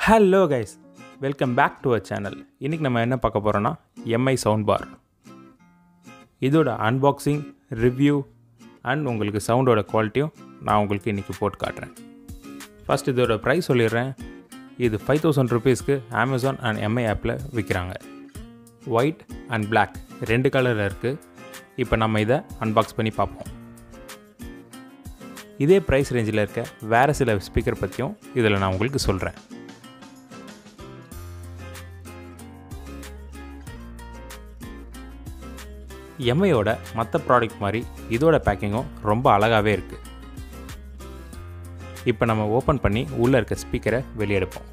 Hello guys, welcome back to our channel. இன்னைக்கு நம்ம என்ன பார்க்க போறோம்னா MI சவுண்ட் பார். இதோட அன்பாக்சிங், ரிவ்யூ அண்ட் உங்களுக்கு சவுண்டோட குவாலிட்டியும் நான் உங்களுக்கு இன்னைக்கு போட்டு காட்டுறேன். ஃபர்ஸ்ட் இதோட ப்ரைஸ் சொல்லிடுறேன். இது 5000 ரூபீஸ்க்கு Amazon அண்ட் MI ஆப்பில் விற்கிறாங்க. ஒயிட் அண்ட் Black ரெண்டு கலரில் இருக்குது. இப்போ நம்ம இதை அன்பாக்ஸ் பண்ணி பார்ப்போம். இதே ப்ரைஸ் ரேஞ்சில் இருக்க வேறு சில ஸ்பீக்கர் பற்றியும் இதில் நான் உங்களுக்கு சொல்கிறேன். MIயோட மற்ற ப்ராடக்ட் மாதிரி இதோட பேக்கிங்கும் ரொம்ப அழகாகவே இருக்குது. இப்போ நம்ம ஓப்பன் பண்ணி உள்ளே இருக்க ஸ்பீக்கரை வெளியெடுப்போம்.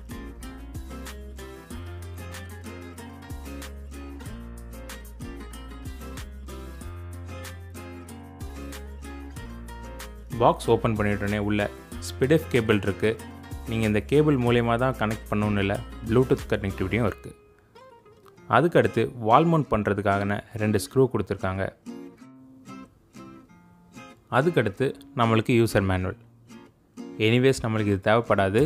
பாக்ஸ் ஓப்பன் பண்ணிட்டோன்னே உள்ள ஸ்பிடிஃப் கேபிள் இருக்குது. நீங்கள் இந்த கேபிள் மூலயமா தான் கனெக்ட் பண்ணணுன்னு இல்லை, ப்ளூடூத் கனெக்டிவிட்டியும் இருக்குது. அதுக்கடுத்து வால் மவுண்ட் பண்ணுறதுக்காக 2 ஸ்க்ரூ கொடுத்துருக்காங்க. அதுக்கடுத்து நம்மளுக்கு யூசர் மேனுவல். எனிவேஸ் நம்மளுக்கு இது தேவைப்படாது,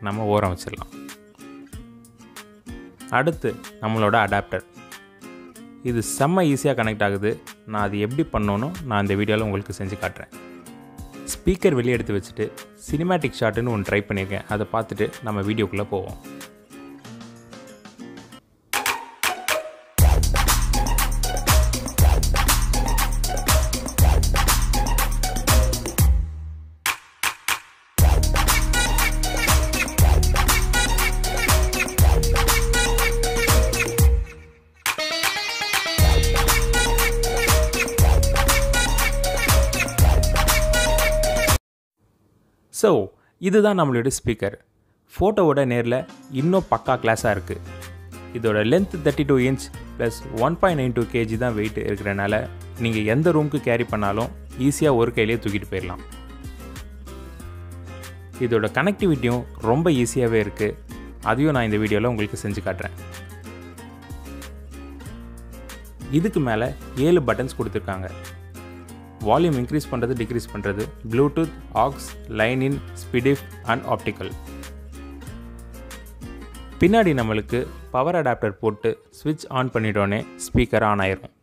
நம்ம ஓரம் வச்சிடலாம். அடுத்து நம்மளோட அடாப்டர். இது செம்ம ஈஸியாக கனெக்ட் ஆகுது. நான் அது எப்படி பண்ணணும் நான் இந்த வீடியோவில் உங்களுக்கு செஞ்சு காட்டுறேன். ஸ்பீக்கர் வெளியே எடுத்து வச்சுட்டு சினிமேட்டிக் ஷாட்டுன்னு ஒன்று ட்ரை பண்ணியிருக்கேன். அதை பார்த்துட்டு நம்ம வீடியோக்குள்ளே போவோம். ஸோ இதுதான் நம்மளோட ஸ்பீக்கர். ஃபோட்டோவோட நேரில் இன்னும் பக்கா கிளாஸாக இருக்குது. இதோட லென்த் 32 இன்ச் ப்ளஸ் 1.92 kg தான் வெயிட் இருக்கிறனால நீங்கள் எந்த ரூமுக்கு கேரி பண்ணாலும் ஈஸியாக ஒரு கையிலே தூக்கிட்டு போயிடலாம். இதோட கனெக்டிவிட்டியும் ரொம்ப ஈஸியாகவே இருக்குது. அதையும் நான் இந்த வீடியோவில் உங்களுக்கு செஞ்சு காட்டுறேன். இதுக்கு மேலே 7 பட்டன்ஸ் கொடுத்துருக்காங்க. வால்யூம் இன்க்ரீஸ் பண்ணுறது, டிக்ரீஸ் பண்ணுறது, Bluetooth, aux, line in, SPDIF and optical. பின்னாடி நம்மளுக்கு பவர் அடாப்டர் போட்டு ஸ்விட்ச் ஆன் பண்ணிட்டோன்னே ஸ்பீக்கர் ஆன் ஆயிரும்.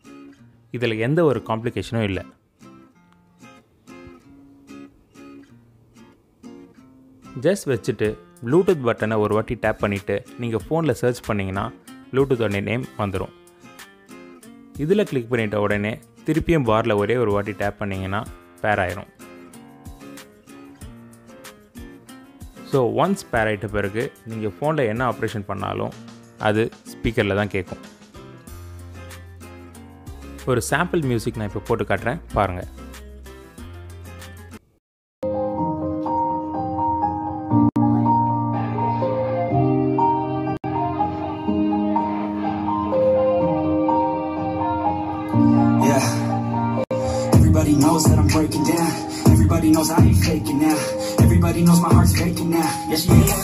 இதில் எந்த ஒரு காம்ப்ளிகேஷனும் இல்லை. ஜஸ்ட் வச்சுட்டு ப்ளூடூத் பட்டனை ஒரு வாட்டி டேப் பண்ணிவிட்டு நீங்கள் ஃபோனில் சர்ச் பண்ணிங்கன்னா ப்ளூடூத்தோட நேம் வந்துடும். இதில் கிளிக் பண்ணிட்ட உடனே திருப்பியும் பாரில் ஒரே ஒரு வாட்டி டேப் பண்ணிங்கன்னா பேர் ஆயிரும். ஸோ ஒன்ஸ் பேர் ஆகிட்ட பிறகு நீங்கள் ஃபோனில் என்ன ஆப்ரேஷன் பண்ணாலும் அது ஸ்பீக்கரில் தான் கேட்கும். ஒரு சாம்பிள் மியூசிக் நான் இப்போ போட்டு காட்டுறேன், பாருங்கள். Everybody knows that I'm breaking down. Everybody knows I ain't faking now. Everybody knows my heart's faking now. Yes, yeah.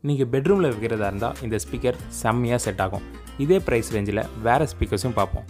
நீங்கள் பெட்ரூமில் வைக்கிறதா இருந்தால் இந்த ஸ்பீக்கர் செம்மையாக செட் ஆகும். இதே ப்ரைஸ் ரேஞ்சில் வேறு ஸ்பீக்கர்ஸும் பார்ப்போம்.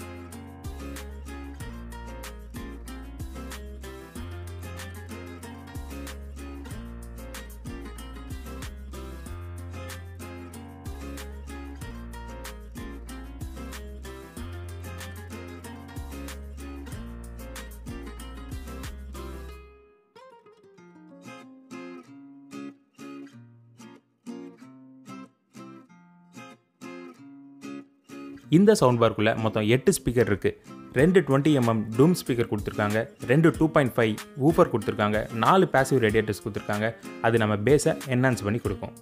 இந்த சவுண்ட் பார்க்குள்ளே மொத்தம் 8 ஸ்பீக்கர் இருக்குது. 2 20mm டூம் ஸ்பீக்கர் கொடுத்துருக்காங்க, 2 2.5 ஊஃபர் கொடுத்துருக்காங்க, 4 பேசிவ் ரேடியேட்டர்ஸ் கொடுத்துருக்காங்க. அது நம்ம பேஸை என்ஹான்ஸ் பண்ணி கொடுக்கும்.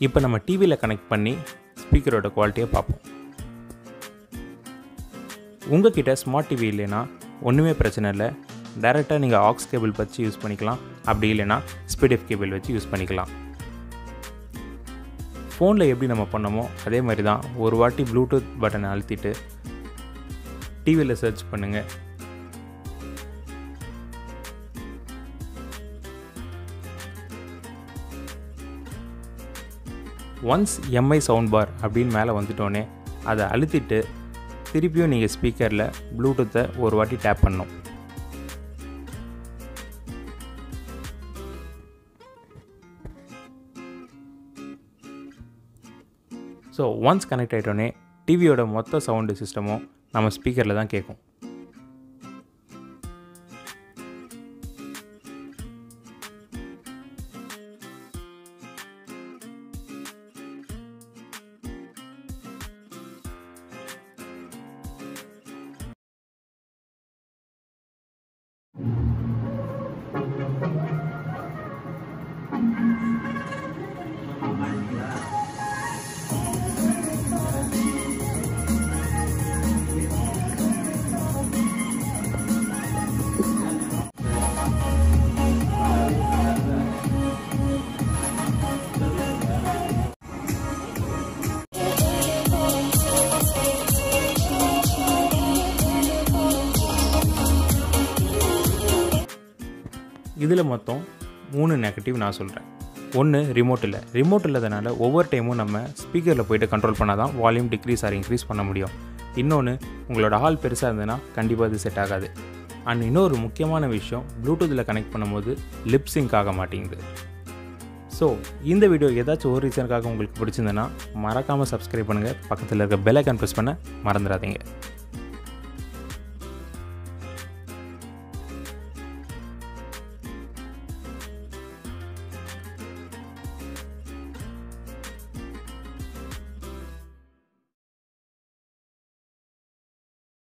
இப்போ நம்ம டிவியில் கனெக்ட் பண்ணி ஸ்பீக்கரோட குவாலிட்டியை பார்ப்போம். உங்கள் கிட்ட ஸ்மார்ட் டிவி இல்லைன்னா ஒன்றுமே பிரச்சனை இல்லை. டைரெக்டாக நீங்கள் ஆக்ஸ் கேபிள் வச்சு யூஸ் பண்ணிக்கலாம். அப்படி இல்லைன்னா ஸ்பிடிஃப் கேபிள் வச்சு யூஸ் பண்ணிக்கலாம். ஃபோனில் எப்படி நம்ம பண்ணோமோ அதே மாதிரி தான் ஒரு வாட்டி ப்ளூடூத் பட்டனை அழுத்திட்டு டிவியில் சர்ச் பண்ணுங்கள். ஒன்ஸ் MI சவுண்ட் பார் அப்படின்னு மேலே வந்துட்டோன்னே அதை அழுத்திட்டு திருப்பியும் நீங்கள் ஸ்பீக்கரில் ப்ளூடூத்தை ஒரு வாட்டி டேப் பண்ணணும். ஸோ ஒன்ஸ் கனெக்ட் ஆகிட்டோன்னே டிவியோட மொத்த சவுண்டு சிஸ்டமும் நம்ம ஸ்பீக்கரில் தான் கேட்கும். இதில் மொத்தம் 3 நெகட்டிவ் நான் சொல்கிறேன். ஒன்று ரிமோட் இல்லாதனால ஒவ்வொரு டைமும் நம்ம ஸ்பீக்கரில் போய்ட்டு கண்ட்ரோல் பண்ணால் தான் வால்யூம் டிக்ரீஸ் ஆர் இன்க்ரீஸ் பண்ண முடியும். இன்னொன்று, உங்களோட ஹால் பெருசாக இருந்ததுன்னா கண்டிப்பாக அது செட் ஆகாது. அண்ட் இன்னொரு முக்கியமான விஷயம், ப்ளூடூத்தில் கனெக்ட் பண்ணும்போது லிப்ஸிங்க் ஆக மாட்டேங்குது. ஸோ இந்த வீடியோ ஏதாச்சும் ஒரு ரீசனுக்காக உங்களுக்கு பிடிச்சிருந்ததுன்னா மறக்காமல் சப்ஸ்கிரைப் பண்ணுங்கள். பக்கத்தில் இருக்க பெல் ஐக்கான் ப்ரெஸ் பண்ண மறந்துடாதீங்க.